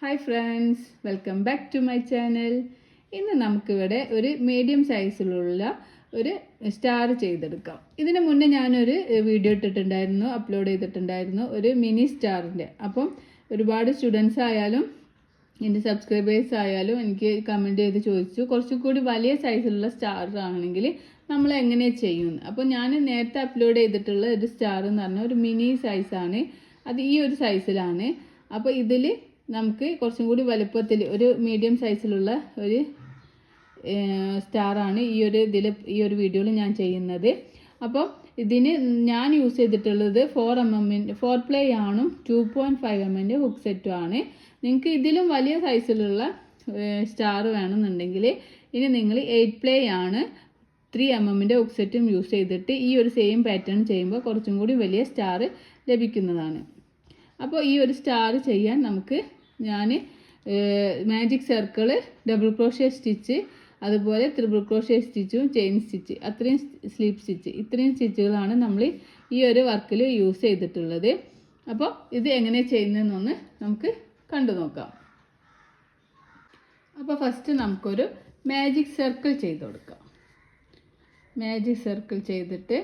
Hi friends, welcome back to my channel. ഇന്ന് നമുക്കിവിടെ ഒരു മീഡിയം സൈസിലുള്ള ഒരു സ്റ്റാർ ചെയ്തെടുക്കാം. ഇതിന് മുന്നേ ഞാനൊരു വീഡിയോ ഇട്ടിട്ടുണ്ടായിരുന്നു, അപ്ലോഡ് ചെയ്തിട്ടുണ്ടായിരുന്നു, ഒരു മിനി സ്റ്റാറിൻ്റെ. അപ്പം ഒരുപാട് സ്റ്റുഡൻസ് ആയാലും എൻ്റെ സബ്സ്ക്രൈബേഴ്സ് ആയാലും എനിക്ക് കമൻറ്റ് ചെയ്ത് ചോദിച്ചു കുറച്ചും കൂടി വലിയ സൈസിലുള്ള സ്റ്റാർ ആണെങ്കിൽ നമ്മൾ എങ്ങനെ ചെയ്യുമെന്ന്. അപ്പോൾ ഞാൻ നേരത്തെ അപ്ലോഡ് ചെയ്തിട്ടുള്ള ഒരു സ്റ്റാർ എന്ന് പറഞ്ഞാൽ ഒരു മിനി സൈസാണ്, അത് ഈ ഒരു സൈസിലാണ്. അപ്പോൾ ഇതിൽ നമുക്ക് കുറച്ചും കൂടി വലുപ്പത്തിൽ ഒരു മീഡിയം സൈസിലുള്ള ഒരു സ്റ്റാറാണ് ഈ ഒരു വീഡിയോയിൽ ഞാൻ ചെയ്യുന്നത്. അപ്പോൾ ഇതിന് ഞാൻ യൂസ് ചെയ്തിട്ടുള്ളത് 4 പ്ലേ ആണും 2.5 mm ഹുക്ക് സെറ്റും ആണ്. നിങ്ങൾക്ക് ഇതിലും വലിയ സൈസിലുള്ള സ്റ്റാർ വേണമെന്നുണ്ടെങ്കിൽ ഇനി നിങ്ങൾ 8 പ്ലേ ആണ് 3 mm ഹുക്ക് സെറ്റും യൂസ് ചെയ്തിട്ട് ഈ ഒരു സെയിം പാറ്റേൺ ചെയ്യുമ്പോൾ കുറച്ചും കൂടി വലിയ സ്റ്റാർ ലഭിക്കുന്നതാണ്. അപ്പോൾ ഈ ഒരു സ്റ്റാർ ചെയ്യാൻ ഞാൻ magic circle, double crochet stitch, അതുപോലെ ത്രിബിൾ ക്രോഷ്യ സ്റ്റിച്ചും ചെയിൻ സ്റ്റിച്ച്, അത്രയും സ്ലീപ്പ് സ്റ്റിച്ച്, ഇത്രയും സ്റ്റിച്ചുകളാണ് നമ്മൾ ഈ ഒരു വർക്കിൽ യൂസ് ചെയ്തിട്ടുള്ളത്. അപ്പോൾ ഇത് എങ്ങനെ ചെയ്യുന്നതെന്നൊന്ന് നമുക്ക് കണ്ടു നോക്കാം. അപ്പോൾ ഫസ്റ്റ് നമുക്കൊരു മാജിക് സർക്കിൾ ചെയ്ത് കൊടുക്കാം. മാജിക് സർക്കിൾ ചെയ്തിട്ട്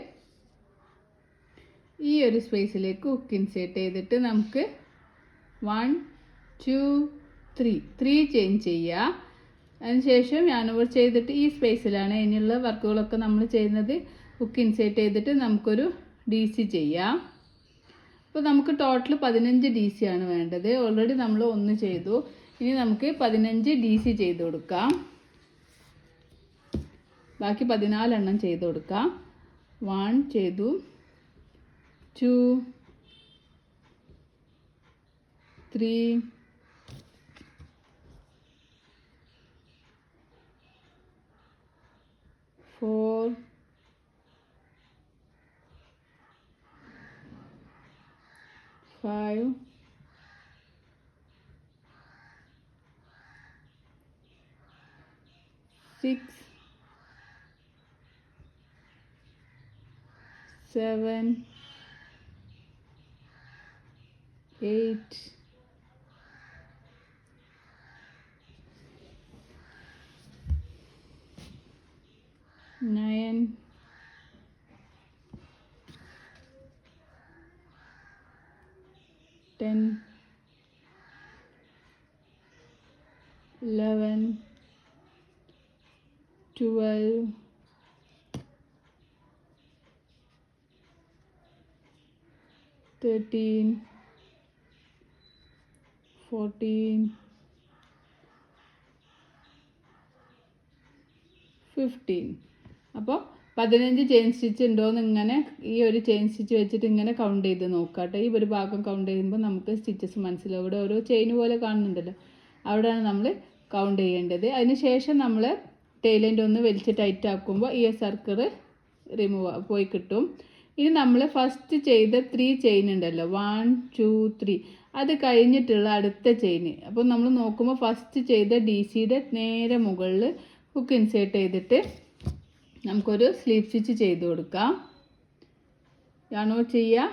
ഈ ഒരു സ്പേസിലേക്ക് ഹുക്ക് ഇൻസേർട്ട് ചെയ്തിട്ട് നമുക്ക് 1 2 3 ചെയിൻ ചെയ്യുക. അതിനുശേഷം ഞാൻ ഓവർ ചെയ്തിട്ട് ഈ സ്പേസിലാണ് ഇനിയുള്ള വർക്കുകളൊക്കെ നമ്മൾ ചെയ്യുന്നത്. ഹുക്ക് ഇൻസേർട്ട് ചെയ്തിട്ട് നമുക്കൊരു DC ചെയ്യാം. അപ്പോൾ നമുക്ക് ടോട്ടൽ 15 DC ആണ് വേണ്ടത്. ഓൾറെഡി നമ്മൾ 1 ചെയ്തു, ഇനി നമുക്ക് 15 DC ചെയ്ത് കൊടുക്കാം. ബാക്കി 14 എണ്ണം ചെയ്ത് കൊടുക്കാം. 1 ചെയ്തു, 2 3 4 5 6 7 8 9 10 11 12 13 14 15. അപ്പോൾ 15 ചെയിൻ സ്റ്റിച്ച് ഉണ്ടോയെന്ന് ഇങ്ങനെ ഈ ഒരു ചെയിൻ സ്റ്റിച്ച് വെച്ചിട്ട് ഇങ്ങനെ കൗണ്ട് ചെയ്ത് നോക്കാട്ടെ. ഈ ഒരു ഭാഗം കൗണ്ട് ചെയ്യുമ്പോൾ നമുക്ക് സ്റ്റിച്ചസ് മനസ്സിലാവും. ഇവിടെ ഓരോ ചെയിൻ പോലെ കാണുന്നുണ്ടല്ലോ, അവിടെയാണ് നമ്മൾ കൗണ്ട് ചെയ്യേണ്ടത്. അതിനുശേഷം നമ്മൾ ടൈലൻ്റ് ഒന്ന് വലിച്ച് ടൈറ്റ് ആക്കുമ്പോൾ ഈ സർക്കിൾ പോയി കിട്ടും. ഇനി നമ്മൾ ഫസ്റ്റ് ചെയ്ത 3 ചെയിൻ ഉണ്ടല്ലോ, 1 2 3, അത് കഴിഞ്ഞിട്ടുള്ള അടുത്ത ചെയിൻ. അപ്പോൾ നമ്മൾ നോക്കുമ്പോൾ ഫസ്റ്റ് ചെയ്ത DCയുടെ നേരെ മുകളിൽ ഹുക്ക് ഇൻസേർട്ട് ചെയ്തിട്ട് നമുക്കൊരു സ്ലീപ്പ് സ്റ്റിച്ച് ചെയ്ത് കൊടുക്കാം. ആണോ ചെയ്യുക,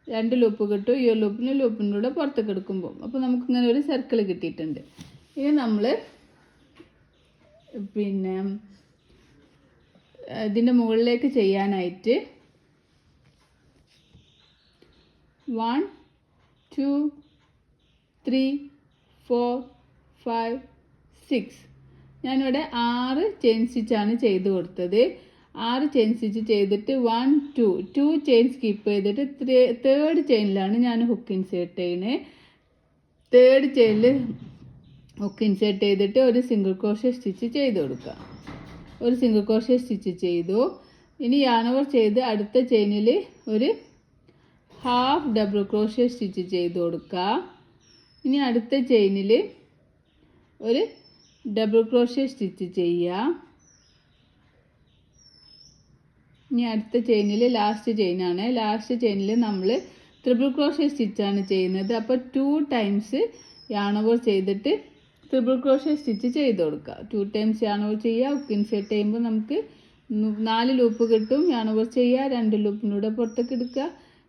2 ലൂപ്പ് കിട്ടും. ഈ ലൂപ്പിലൂടെ പുറത്തേക്ക് എടുക്കുമ്പോൾ അപ്പോൾ നമുക്കിങ്ങനെ ഒരു സർക്കിൾ കിട്ടിയിട്ടുണ്ട്. ഇനി നമ്മൾ ഇതിൻ്റെ മുകളിലേക്ക് ചെയ്യാനായിട്ട് 1 2 3 4 5 6, ഞാനിവിടെ 6 ചെയിൻ സ്റ്റിച്ചാണ് ചെയ്ത് കൊടുത്തത്. 6 ചെയിൻ സ്റ്റിച്ച് ചെയ്തിട്ട് 1 2 ചെയിൻ സ്കിപ്പ് ചെയ്തിട്ട് 3rd ചെയിനിലാണ് ഞാൻ ഹുക്ക് ഇൻസേർട്ട് ചെയ്യുന്നത്. 3rd ചെയിനിൽ ഹുക്ക് ഇൻസേർട്ട് ചെയ്തിട്ട് ഒരു സിംഗിൾ ക്രോഷ്യ സ്റ്റിച്ച് ചെയ്ത് കൊടുക്കുക. ഒരു സിംഗിൾ ക്രോഷ്യ സ്റ്റിച്ച് ചെയ്തു. ഇനി yarn over ചെയ്ത് അടുത്ത ചെയിനിൽ ഒരു ഹാഫ് ഡബിൾ ക്രോഷ്യ സ്റ്റിച്ച് ചെയ്ത് കൊടുക്കുക. ഇനി അടുത്ത ചെയിനിൽ ഒരു ഡബിൾ ക്രോഷ്യ സ്റ്റിച്ച് ചെയ്യുക. ഇനി അടുത്ത ചെയിനിൽ ലാസ്റ്റ് ചെയിനാണ്. ലാസ്റ്റ് ചെയിനിൽ നമ്മൾ ട്രിപ്പിൾ ക്രോഷ്യ സ്റ്റിച്ചാണ് ചെയ്യുന്നത്. അപ്പോൾ 2 times yarn over ചെയ്തിട്ട് ട്രിപ്പിൾ ക്രോഷ്യ സ്റ്റിച്ച് ചെയ്ത് കൊടുക്കുക. 2 times yarn over ചെയ്യുക. ഹുക്ക് ഇൻസേർട്ട് ചെയ്യുമ്പോൾ നമുക്ക് 4 ലൂപ്പ് കിട്ടും. yarn over ചെയ്യുക, 2 ലൂപ്പിലൂടെ പുറത്തേക്ക് എടുക്കുക,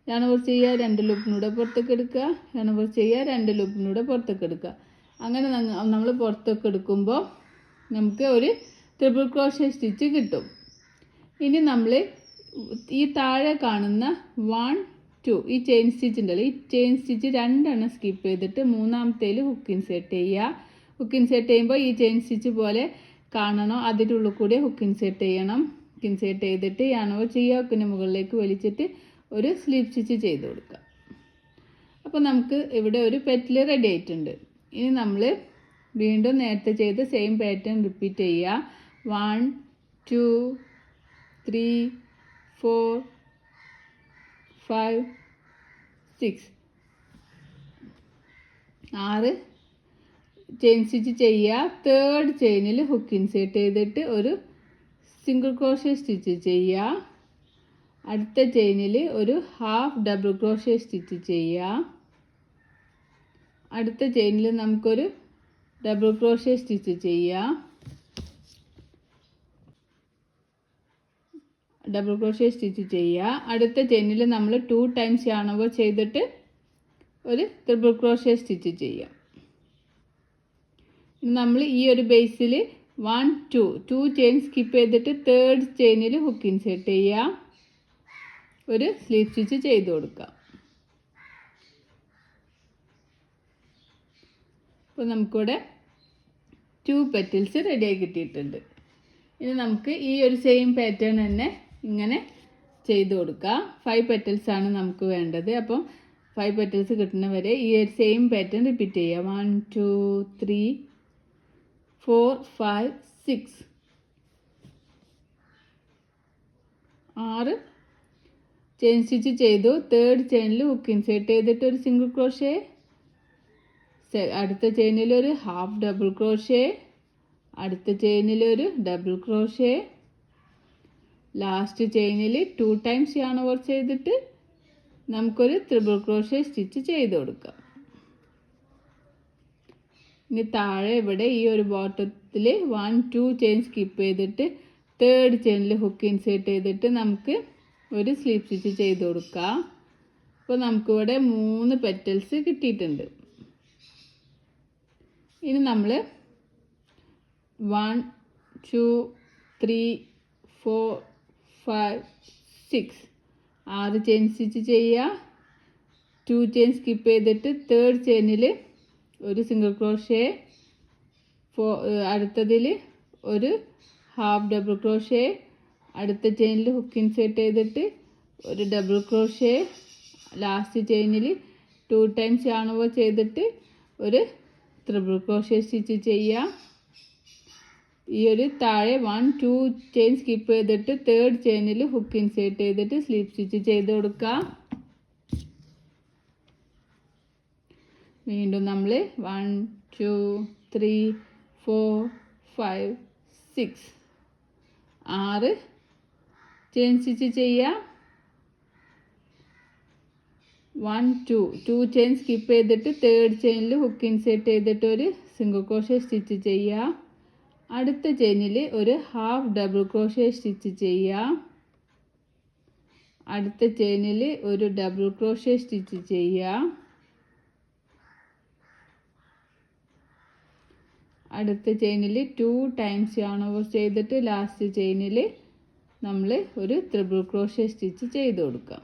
yarn over ചെയ്യുക, 2 ലൂപ്പിനൂടെ പുറത്തേക്ക് എടുക്കുക, yarn over ചെയ്യുക, 2 ലൂപ്പിനൂടെ പുറത്തേക്ക് എടുക്കുക. അങ്ങനെ നമ്മൾ പുറത്തേക്ക് എടുക്കുമ്പോൾ നമുക്ക് ഒരു ട്രിപ്പിൾ ക്രോഷ്യ സ്റ്റിച്ച് കിട്ടും. ഇനി നമ്മൾ ഈ താഴെ കാണുന്ന 1 2 ഈ ചെയിൻ സ്റ്റിച്ച് ഉണ്ടല്ലോ, ഈ ചെയിൻ സ്റ്റിച്ച് 2 എണ്ണം സ്കിപ്പ് ചെയ്തിട്ട് മൂന്നാമത്തേൽ ഹുക്ക് ഇൻസേർട്ട് ചെയ്യുക. ഹുക്ക് ഇൻസേർട്ട് ചെയ്യുമ്പോൾ ഈ ചെയിൻ സ്റ്റിച്ച് പോലെ കാണണോ, അതിൻ്റെ ഉള്ളിൽ കൂടെ ഹുക്ക് ഇൻസേർട്ട് ചെയ്യണം. ഹുക്ക് ഇൻസേർട്ട് ചെയ്തിട്ട് yarn over ചെയ്യുക, ഹുക്കിൻ്റെ മുകളിലേക്ക് വലിച്ചിട്ട് ഒരു സ്ലിപ്പ് സ്റ്റിച്ച് ചെയ്ത് കൊടുക്കുക. അപ്പോൾ നമുക്ക് ഇവിടെ ഒരു പെറ്റിൽ റെഡി ആയിട്ടുണ്ട്. ഇനി നമ്മൾ വീണ്ടും നേരത്തെ ചെയ്ത് സെയിം പാറ്റേൺ റിപ്പീറ്റ് ചെയ്യുക. 1 2 3 4 5 6 6 ചെയിൻ സ്റ്റിച്ച് ചെയ്യുക. തേർഡ് ചെയിനിൽ ഹുക്ക് ഇൻസേർട്ട് ചെയ്തിട്ട് ഒരു സിംഗിൾ ക്രോഷ്യ സ്റ്റിച്ച് ചെയ്യുക. അടുത്ത ചെയിനിൽ ഒരു ഹാഫ് ഡബിൾ ക്രോഷ്യ സ്റ്റിച്ച് ചെയ്യുക. അടുത്ത ചെയിനിൽ നമുക്കൊരു ഡബിൾ ക്രോഷ്യ സ്റ്റിച്ച് ചെയ്യുക. ഡബിൾ ക്രോഷ്യ സ്റ്റിച്ച് ചെയ്യുക. അടുത്ത ചെയിനിൽ നമ്മൾ 2 ടൈംസ് yarn over ചെയ്തിട്ട് ഒരു ട്രിപ്പിൾ ക്രോഷ്യ സ്റ്റിച്ച് ചെയ്യുക. നമ്മൾ ഈ ഒരു ബേസിൽ 1 2 ചെയിൻ സ്കിപ്പ് ചെയ്തിട്ട് തേർഡ് ചെയിനിൽ ഹുക്ക് ഇൻസേർട്ട് ചെയ്യുക, ഒരു സ്ലിപ്പ് സ്റ്റിച്ച് ചെയ്ത് കൊടുക്കുക. അപ്പോൾ നമുക്കിവിടെ 2 പെറ്റൽസ് റെഡിയായി കിട്ടിയിട്ടുണ്ട്. ഇനി നമുക്ക് ഈ ഒരു സെയിം പാറ്റേൺ തന്നെ ഇങ്ങനെ ചെയ്ത് കൊടുക്കുക. 5 പെറ്റൽസ് ആണ് നമുക്ക് വേണ്ടത്. അപ്പം 5 പെറ്റൽസ് കിട്ടുന്നവരെ ഈ ഒരു സെയിം പാറ്റേൺ റിപ്പീറ്റ് ചെയ്യുക. 1 2 3 4 5 6 6 ചെയിൻ സ്റ്റിച്ച് ചെയ്തു. തേർഡ് ചെയിനിൽ ഹുക്ക് ഇൻസേർട്ട് ചെയ്തിട്ട് ഒരു സിംഗിൾ ക്രോഷ്യ, അടുത്ത ചെയിനിൽ ഒരു ഹാഫ് ഡബിൾ ക്രോഷ്യ, അടുത്ത ചെയിനിൽ ഒരു ഡബിൾ ക്രോഷ്യ, ലാസ്റ്റ് ചെയിനിൽ 2 ടൈംസ് yarn over ചെയ്തിട്ട് നമുക്കൊരു ട്രിപ്പിൾ ക്രോഷ്യ സ്റ്റിച്ച് ചെയ്ത് കൊടുക്കാം. ഇനി താഴെ ഇവിടെ ഈ ഒരു ബോട്ടത്തിൽ 1 2 ചെയിൻ സ്കിപ്പ് ചെയ്തിട്ട് തേർഡ് ചെയിനിൽ ഹുക്ക് ഇൻസേർട്ട് ചെയ്തിട്ട് നമുക്ക് ഒരു സ്ലിപ്പ് സ്റ്റിച്ച് ചെയ്ത് കൊടുക്കാം. അപ്പോൾ നമുക്കിവിടെ 3 പെറ്റൽസ് കിട്ടിയിട്ടുണ്ട്. ഇനി നമ്മൾ 1 2 3 4 5 6 6 ചെയിൻ സ്റ്റിച്ച് ചെയ്യുക. 2 ചെയിൻ സ്കിപ്പ് ചെയ്തിട്ട് തേർഡ് ചെയിനിൽ ഒരു സിംഗിൾ ക്രോഷ്യ, അടുത്തതിൽ ഒരു ഹാഫ് ഡബിൾ ക്രോഷ്യ, അടുത്ത ചെയിനിൽ ഹുക്ക് ഇൻസേർട്ട് ചെയ്തിട്ട് ഒരു ഡബിൾ ക്രോഷ്യ, ലാസ്റ്റ് ചെയിനിൽ 2 ടൈംസ് yarn over ചെയ്തിട്ട് ഒരു ട്രിപ്പിൾ ക്രോഷ്യ സ്റ്റിച്ച് ചെയ്യുക. ഈ ഒരു താഴെ 1 2 ചെയിൻ സ്കിപ്പ് ചെയ്തിട്ട് തേർഡ് ചെയിനിൽ ഹുക്ക് ഇൻസേർട്ട് ചെയ്തിട്ട് സ്ലിപ്പ് സ്റ്റിച്ച് ചെയ്ത് കൊടുക്കുക. വീണ്ടും നമ്മൾ 1 2 3 4 5 6 6 ചെയിൻ സ്റ്റിച്ച് ചെയ്യുക. 1 2 ചെയിൻ സ്കിപ്പ് ചെയ്തിട്ട് തേർഡ് ചെയിനിൽ ഹുക്ക് ഇൻസേർട്ട് ചെയ്തിട്ട് ഒരു സിംഗിൾ ക്രോഷ്യ സ്റ്റിച്ച് ചെയ്യുക. അടുത്ത ചെയിനിൽ ഒരു ഹാഫ് ഡബിൾ ക്രോഷ്യ സ്റ്റിച്ച് ചെയ്യുക. അടുത്ത ചെയിനിൽ ഒരു ഡബിൾ ക്രോഷ്യ സ്റ്റിച്ച് ചെയ്യുക. അടുത്ത ചെയിനിൽ 2 ടൈംസ് yarn over ചെയ്തിട്ട് ലാസ്റ്റ് ചെയിനിൽ നമ്മൾ ഒരു ട്രിപ്പിൾ ക്രോഷ്യ സ്റ്റിച്ച് ചെയ്ത് കൊടുക്കാം.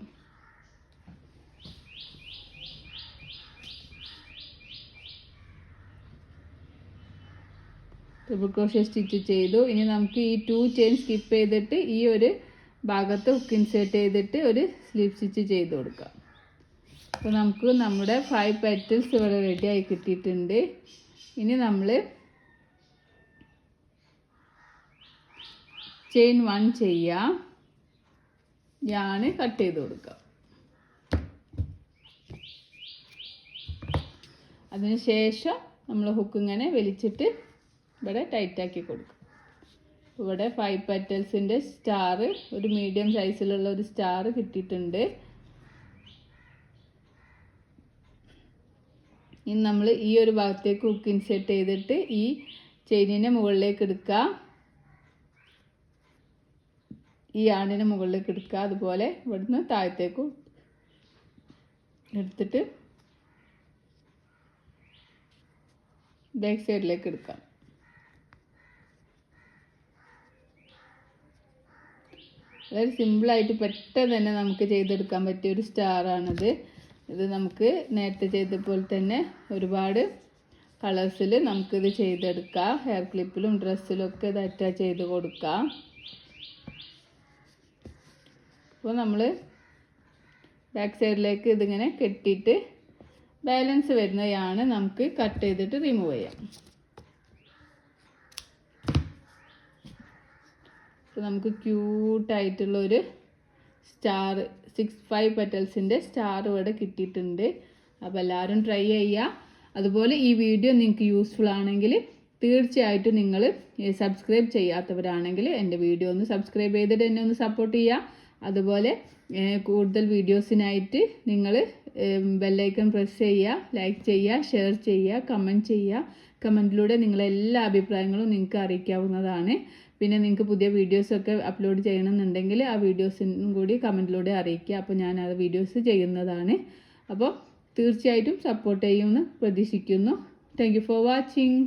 ട്രിപ്പിൾ ക്രോഷ്യ സ്റ്റിച്ച് ചെയ്തു. ഇനി നമുക്ക് ഈ 2 ചെയിൻ സ്കിപ്പ് ചെയ്തിട്ട് ഈ ഒരു ഭാഗത്ത് ഹുക്ക് ഇൻസേർട്ട് ചെയ്തിട്ട് ഒരു സ്ലിപ്പ് സ്റ്റിച്ച് ചെയ്ത് കൊടുക്കാം. അപ്പോൾ നമുക്ക് നമ്മുടെ 5 പെറ്റൽസ് ഇവിടെ റെഡി ആയി കിട്ടിയിട്ടുണ്ട്. ഇനി നമ്മൾ ചെയിൻ 1 ചെയ്യാം. yarn കട്ട് ചെയ്ത് കൊടുക്കാം. അതിനുശേഷം നമ്മൾ ഹുക്ക് ഇങ്ങനെ വലിച്ചിട്ട് ഇവിടെ ടൈറ്റാക്കി കൊടുക്കും. ഇവിടെ 5 പെറ്റൽസിൻ്റെ സ്റ്റാർ, ഒരു മീഡിയം സൈസിലുള്ള ഒരു സ്റ്റാർ കിട്ടിയിട്ടുണ്ട്. ഇനി നമ്മൾ ഈ ഒരു ഭാഗത്തേക്ക് ഹുക്ക് ഇൻസേർട്ട് ചെയ്തിട്ട് ഈ ചെയിനിനെ മുകളിലേക്ക് എടുക്കുക, ഈ yarnനെ മുകളിലേക്ക് എടുക്കുക. അതുപോലെ ഇവിടുന്ന് താഴത്തേക്കും എടുത്തിട്ട് ബാക്ക് സൈഡിലേക്ക് എടുക്കാം. വളരെ സിമ്പിളായിട്ട് പെട്ടെന്ന് തന്നെ നമുക്ക് ചെയ്തെടുക്കാൻ പറ്റിയ ഒരു സ്റ്റാറാണിത്. ഇത് നമുക്ക് നേരത്തെ ചെയ്ത പോലെ തന്നെ ഒരുപാട് കളേഴ്സിൽ നമുക്കിത് ചെയ്തെടുക്കാം. ഹെയർ ക്ലിപ്പിലും ഡ്രസ്സിലും ഒക്കെ ഇത് അറ്റാച്ച് ചെയ്ത് കൊടുക്കാം. അപ്പോൾ നമ്മൾ ബാക്ക് സൈഡിലേക്ക് ഇതിങ്ങനെ കെട്ടിയിട്ട് ബാലൻസ് വരുന്നതാണ് നമുക്ക് കട്ട് ചെയ്തിട്ട് റിമൂവ് ചെയ്യാം. അപ്പോൾ നമുക്ക് ക്യൂട്ടായിട്ടുള്ളൊരു സ്റ്റാർ 5 പെറ്റൽസിൻ്റെ സ്റ്റാർ ഇവിടെ കിട്ടിയിട്ടുണ്ട്. അപ്പോൾ എല്ലാവരും ട്രൈ ചെയ്യുക. അതുപോലെ ഈ വീഡിയോ നിങ്ങൾക്ക് യൂസ്ഫുൾ ആണെങ്കിൽ തീർച്ചയായിട്ടും നിങ്ങൾ സബ്സ്ക്രൈബ് ചെയ്യാത്തവരാണെങ്കിൽ എൻ്റെ വീഡിയോ ഒന്ന് സബ്സ്ക്രൈബ് ചെയ്തിട്ട് എന്നെ ഒന്ന് സപ്പോർട്ട് ചെയ്യുക. അതുപോലെ കൂടുതൽ വീഡിയോസിനായിട്ട് നിങ്ങൾ ബെല്ലൈക്കൺ പ്രസ് ചെയ്യുക, ലൈക്ക് ചെയ്യുക, ഷെയർ ചെയ്യുക, കമൻറ്റ് ചെയ്യുക. കമൻറ്റിലൂടെ നിങ്ങളെല്ലാ അഭിപ്രായങ്ങളും നിങ്ങൾക്ക് അറിയിക്കാവുന്നതാണ്. പിന്നെ നിങ്ങൾക്ക് പുതിയ വീഡിയോസൊക്കെ അപ്ലോഡ് ചെയ്യണമെന്നുണ്ടെങ്കിൽ ആ വീഡിയോസിനും കൂടി കമൻറ്റിലൂടെ അറിയിക്കുക. അപ്പോൾ ഞാൻ ആ വീഡിയോസ് ചെയ്യുന്നതാണ്. അപ്പോൾ തീർച്ചയായിട്ടും സപ്പോർട്ട് ചെയ്യുമെന്ന് പ്രതീക്ഷിക്കുന്നു. Thank you for watching.